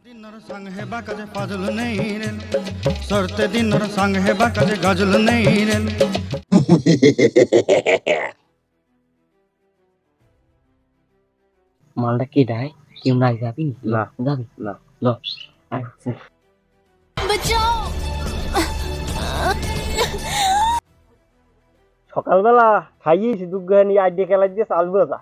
দিনর সঙ্গ হে বাকাজে ফাজল নেই রে সরতে দিনর সঙ্গ হে বাকাজে গাজল নেই রে মালটা কে ডায় কেউ নাই যাবি না যাবি না ল আচ্ছা সকালবেলা খাইয়েছি দুগ্গানি আইডিয়া খেলা দিয়ে চাল বোঝা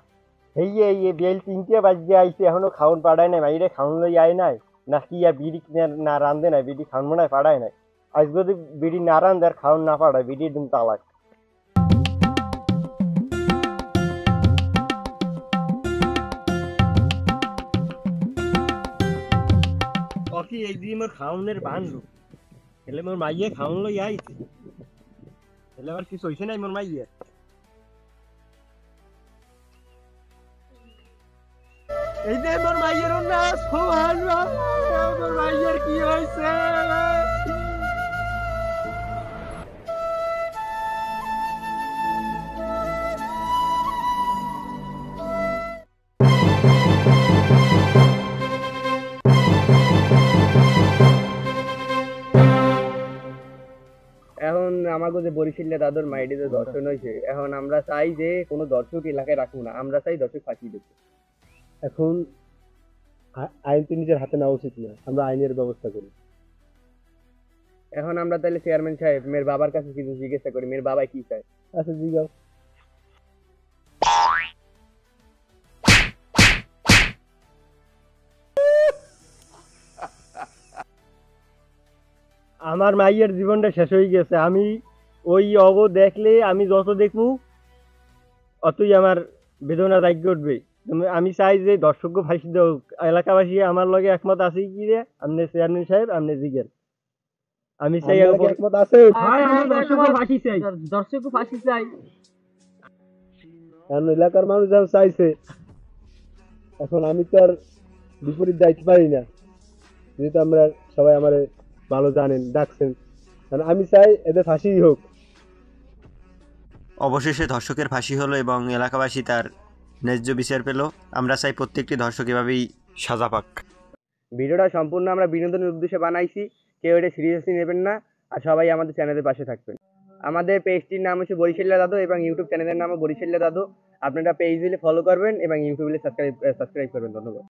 এই বেল 3টে বাজে আইছে এখনো খাওন পাড়ায় নাই বাইরে খাওন লই আয় নাই না কি আর বিড়ি না রান্ধে নাই বিড়ি খাওন মনে হয় পাড়ায় নাই আজ যদি বিড়ি না রান্ধে আর খাওন না পাড়ায় বিড়ি একদম তালাক কি এই দিয়ে মোর খাওনের বানলু এলে মোর মাইয়ে খাওন লই আইছে এলে আর কিছু হইছে নাই মোর মাইয়ে এই যে মোর মাইয়ের না সোহান মোর মাইয়ের কি হইছে এখন আমাকে যে বরিশালে দাদুর মাইডিতে দর্শন হয়েছে এখন আমরা চাই যে কোনো দর্শক এলাকায় রাখবো না আমরা চাই দর্শক ফাঁসি দেবো এখন আইন তো নিজের হাতে নেওয়া উচিত না আমরা আইনের ব্যবস্থা করি এখন আমরা তাহলে চেয়ারম্যান সাহেব মেয়ের বাবার কাছে কিছু জিজ্ঞাসা করি মেয়ের বাবা কি চায় আচ্ছা জিজ্ঞাসা আমার মাইয়ের জীবনটা শেষ হয়ে গেছে আমি ওই অগ দেখলে আমি যত দেখবো অতই আমার বেদনা দাগ্য উঠবে আমি চাই যে দর্শক ফাঁসি দেও এলাকাবাসী আমার লগে একমত আছে কি রে আপনি চেয়ারম্যান সাহেব আপনি জিজ্ঞেন আমি চাই একমত আছে দর্শক ফাঁসি চাই কারণ এলাকার মানুষ যা চাইছে এখন আমি তো আর বিপরীত দায়িত্ব পারি না যেহেতু আমরা সবাই আমার ভালো জানেন ডাকছেন কারণ আমি চাই এদের ফাঁসি হোক অবশেষে ধর্ষকের ফাঁসি হলো এবং এলাকাবাসী তার ন্যায্য বিচার পেল। আমরা চাই প্রত্যেকটি ধর্ষক এভাবেই সাজা পাক। ভিডিওটা সম্পূর্ণ আমরা বিনোদনের উদ্দেশ্যে বানাইছি কেউ এটা সিরিয়াসলি নেবেন না আর সবাই আমাদের চ্যানেলের পাশে থাকবেন আমাদের পেজটির নাম হচ্ছে বরিশালিয়া দাদু এবং ইউটিউব চ্যানেলের নামও বরিশালিয়া দাদু আপনারা পেজ দিলে ফলো করবেন এবং ইউটিউবে সাবস্ক্রাইব করবেন ধন্যবাদ।